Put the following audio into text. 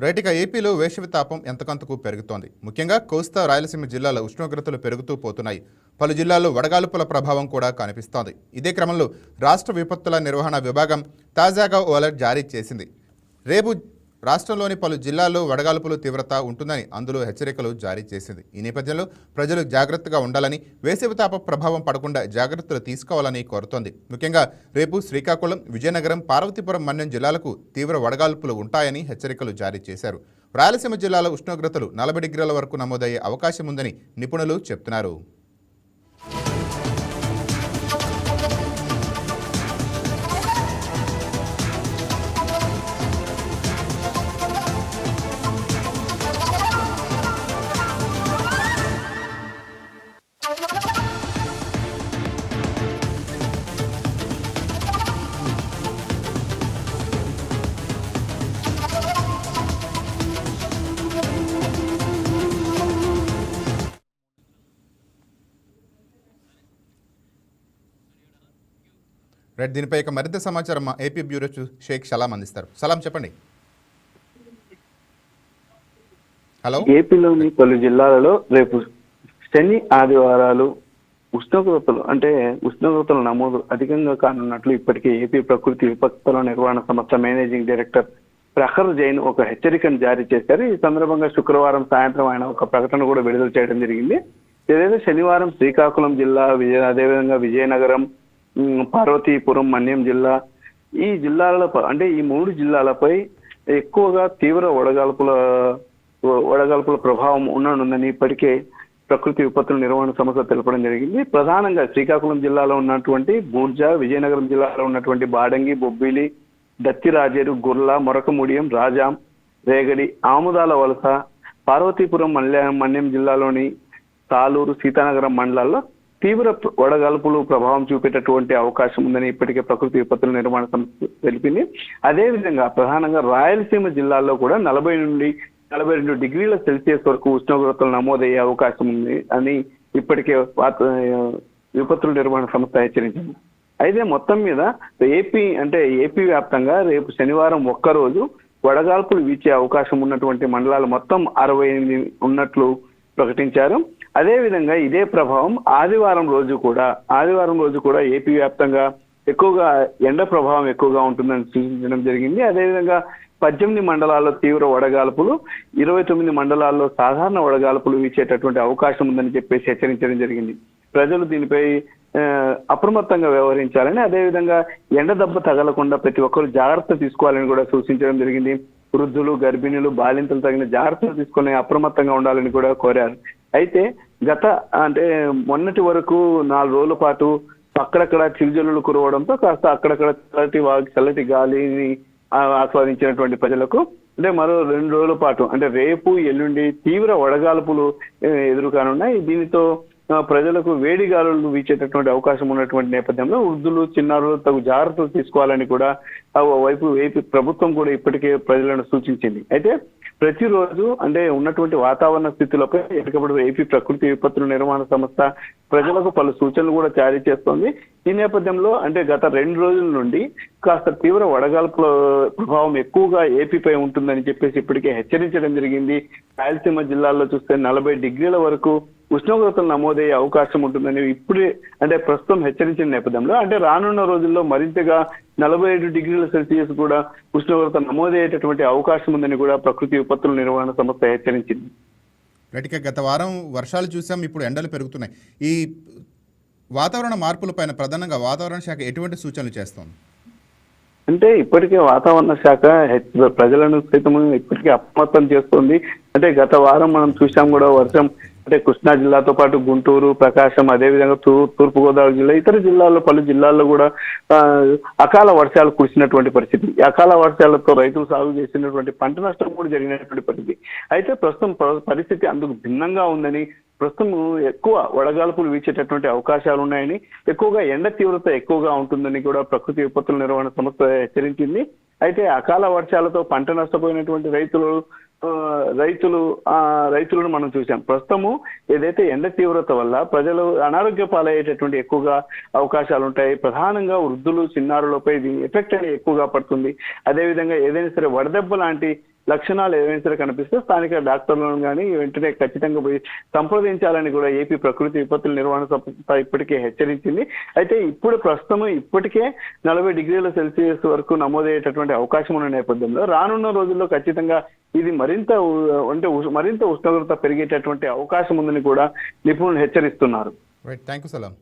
Right. ఏపీలో వేసవి తాపం ఎంతకంతకు పెరుగుతోంది. ముఖ్యంగా కోస్తా రాయలసీమ జిల్లాల ఉష్ణోగ్రతలు పెరుగుతూ పోతున్నాయి. పలు జిల్లాల్లో వడగాల్పుల ప్రభావం కూడా కనిపిస్తోంది. ఇదే క్రమంలో రాష్ట్ర విపత్తుల నిర్వహణ విభాగం తాజాగా ఓ అలర్ట్ జారీ చేసింది. రేపు రాష్ట్రంలోని పలు జిల్లాల్లో వడగాల్పుల తీవ్రత ఉంటుందని అందులో హెచ్చరికలు జారీ చేసింది. ఈ నేపథ్యంలో ప్రజలు జాగ్రత్తగా ఉండాలని, వేసవి తాప ప్రభావం పడకుండా జాగ్రత్తలు తీసుకోవాలని కోరుతోంది. ముఖ్యంగా రేపు శ్రీకాకుళం, విజయనగరం, పార్వతీపురం, మన్యం జిల్లాలకు తీవ్ర వడగాల్పులు ఉంటాయని హెచ్చరికలు జారీ చేశారు. రాయలసీమ జిల్లాల ఉష్ణోగ్రతలు 40 డిగ్రీల వరకు నమోదయ్యే అవకాశం ఉందని నిపుణులు చెబుతున్నారు. రైట్. దీనిపై మరింత సమాచారం మా ఏపీ బ్యూరో షేక్ సలాం అందిస్తారు. సలాం, చెప్పండి. హలో. ఏపీలోని పలు జిల్లాలలో రేపు శని ఆదివారాలు ఉష్ణోగ్రతల నమోదు అధికంగా కానున్నట్లు ఇప్పటికే ఏపీ ప్రకృతి విపత్తుల నిర్వహణ సంస్థ మేనేజింగ్ డైరెక్టర్ ప్రఖర్ జైన్ ఒక హెచ్చరికను జారీ చేశారు. ఈ సందర్భంగా శుక్రవారం సాయంత్రం ఆయన ఒక ప్రకటన కూడా విడుదల చేయడం జరిగింది. ఏదైతే శనివారం శ్రీకాకుళం జిల్లా, అదేవిధంగా విజయనగరం, పార్వతీపురం, మన్యం జిల్లా, ఈ జిల్లాల ఈ 3 జిల్లాలపై ఎక్కువగా తీవ్ర వడగాల్పుల ప్రభావం ఉండనుందని ఇప్పటికే ప్రకృతి విపత్తుల నిర్వహణ సంస్థ తెలపడం జరిగింది. ప్రధానంగా శ్రీకాకుళం జిల్లాలో ఉన్నటువంటి బూర్జా, విజయనగరం జిల్లాలో ఉన్నటువంటి బాడంగి, బొబ్బిలి, దత్తిరాజేరు, గుర్ల, మొరకముడియం, రాజాం, రేగడి, ఆముదాల వలస, పార్వతీపురం, మన్యం జిల్లాలోని తాలూరు, సీతానగరం మండలాల్లో తీవ్ర వడగాల్పులు ప్రభావం చూపేటటువంటి అవకాశం ఉందని ఇప్పటికే ప్రకృతి విపత్తుల నిర్వహణ సంస్థ తెలిపింది. అదేవిధంగా ప్రధానంగా రాయలసీమ జిల్లాల్లో కూడా 40 నుండి 42 డిగ్రీల సెల్సియస్ వరకు ఉష్ణోగ్రతలు నమోదయ్యే అవకాశం ఉంది అని ఇప్పటికే విపత్తుల నిర్వహణ సంస్థ హెచ్చరించింది. అయితే మొత్తం మీద ఏపీ వ్యాప్తంగా రేపు శనివారం ఒక్కరోజు వడగాల్పులు వీచే అవకాశం ఉన్నటువంటి మండలాలు మొత్తం 68 ఉన్నట్లు ప్రకటించారు. అదేవిధంగా ఇదే ప్రభావం ఆదివారం రోజు కూడా ఏపీ వ్యాప్తంగా ఎక్కువగా ఎండ ప్రభావం ఎక్కువగా ఉంటుందని సూచించడం జరిగింది. అదేవిధంగా 18 మండలాల్లో తీవ్ర వడగాల్పులు, 29 మండలాల్లో సాధారణ వడగాల్పులు వీచేటటువంటి అవకాశం ఉందని చెప్పేసి హెచ్చరించడం జరిగింది. ప్రజలు దీనిపై అప్రమత్తంగా వ్యవహరించాలని, అదేవిధంగా ఎండ దెబ్బ తగలకుండా ప్రతి ఒక్కరు జాగ్రత్త తీసుకోవాలని కూడా సూచించడం జరిగింది. వృద్ధులు, గర్భిణులు, బాలింతలు తగిన జాగ్రత్తలు తీసుకుని అప్రమత్తంగా ఉండాలని కూడా కోరారు. అయితే మొన్నటి వరకు 4 రోజుల పాటు అక్కడక్కడ చిరుజల్లులు కురవడంతో కాస్త అక్కడక్కడ చల్లటి గాలిని ఆస్వాదించినటువంటి ప్రజలకు మరో 2 రోజుల పాటు రేపు, ఎల్లుండి తీవ్ర వడగాల్పులు ఎదురుకానున్నాయి. దీనితో ప్రజలకు వేడి గాలులు వీచేటటువంటి అవకాశం ఉన్నటువంటి నేపథ్యంలో వృద్ధులు, చిన్నారులు తగు జాగ్రత్తలు తీసుకోవాలని కూడా ఏపీ ప్రభుత్వం కూడా ఇప్పటికే ప్రజలను సూచించింది. అయితే ప్రతిరోజు ఉన్నటువంటి వాతావరణ స్థితులపై ఎప్పటికప్పుడు ఏపీ ప్రకృతి విపత్తుల నిర్వహణ సంస్థ ప్రజలకు పలు సూచనలు కూడా జారీ చేస్తోంది. ఈ నేపథ్యంలో గత 2 రోజుల నుండి కాస్త తీవ్ర వడగాల్పుల ప్రభావం ఎక్కువగా ఏపీపై ఉంటుందని చెప్పేసి ఇప్పటికే హెచ్చరించడం జరిగింది. రాయలసీమ జిల్లాల్లో చూస్తే 40 డిగ్రీల వరకు ఉష్ణోగ్రతలు నమోదయ్యే అవకాశం ఉంటుందని ఇప్పుడే ప్రస్తుతం హెచ్చరించిన నేపథ్యంలో రానున్న రోజుల్లో మరింతగా 45 డిగ్రీల సెల్సియస్ కూడా ఉష్ణోగ్రత నమోదయ్యేటటువంటి అవకాశం ఉందని కూడా ప్రకృతి విపత్తుల నిర్వహణ సంస్థ హెచ్చరించింది. రైట్గా గత వారం వర్షాలు చూసాం, ఇప్పుడు ఎండలు పెరుగుతున్నాయి. ఈ వాతావరణ మార్పులపైన ప్రధానంగా వాతావరణ శాఖ ఎటువంటి సూచనలు చేస్తోంది? ఇప్పటికే వాతావరణ శాఖ ప్రజలను సైతం ఇప్పటికే అప్రమత్తం చేస్తుంది. గత వారం మనం చూసాం కూడా వర్షం కృష్ణా జిల్లాతో పాటు గుంటూరు, ప్రకాశం, అదేవిధంగా తూర్పుగోదావరి జిల్లా, ఇతర జిల్లాల్లో పలు జిల్లాల్లో కూడా అకాల వర్షాలు కురిసినటువంటి పరిస్థితి. అకాల వర్షాలతో రైతులు సాగు చేసినటువంటి పంట నష్టం కూడా జరిగినటువంటి పరిస్థితి. అయితే ప్రస్తుతం పరిస్థితి అందుకు భిన్నంగా ఉందని, ప్రస్తుతం ఎక్కువ వడగాల్పులు వీచేటటువంటి అవకాశాలు ఉన్నాయని, ఎక్కువగా ఎండ తీవ్రత ఎక్కువగా ఉంటుందని కూడా ప్రకృతి విపత్తుల నిర్వహణ సంస్థ హెచ్చరించింది. అయితే అకాల వర్షాలతో పంట నష్టపోయినటువంటి రైతులను మనం చూసాం. ప్రస్తుతము ఏదైతే ఎండ తీవ్రత వల్ల ప్రజలు అనారోగ్య పాలయ్యేటటువంటి ఎక్కువగా అవకాశాలు ఉంటాయి. ప్రధానంగా వృద్ధులు, చిన్నారులపై ఇది ఎఫెక్ట్ అనేది ఎక్కువగా పడుతుంది. అదేవిధంగా ఏదైనా సరే వడదెబ్బ లాంటి లక్షణాలు ఏవైనా సరే కనిపిస్తే స్థానిక డాక్టర్లను కానీ వెంటనే ఖచ్చితంగా పోయి సంప్రదించాలని కూడా ఏపీ ప్రకృతి విపత్తుల నిర్వహణ సంస్థ ఇప్పటికే హెచ్చరించింది. అయితే ఇప్పుడు ప్రస్తుతం ఇప్పటికే 40 డిగ్రీల సెల్సియస్ వరకు నమోదయ్యేటటువంటి అవకాశం ఉన్న నేపథ్యంలో రానున్న రోజుల్లో ఖచ్చితంగా ఇది మరింత ఉష్ణోగ్రత పెరిగేటటువంటి అవకాశం ఉందని కూడా నిపుణులు హెచ్చరిస్తున్నారు. Right, thank you Salam.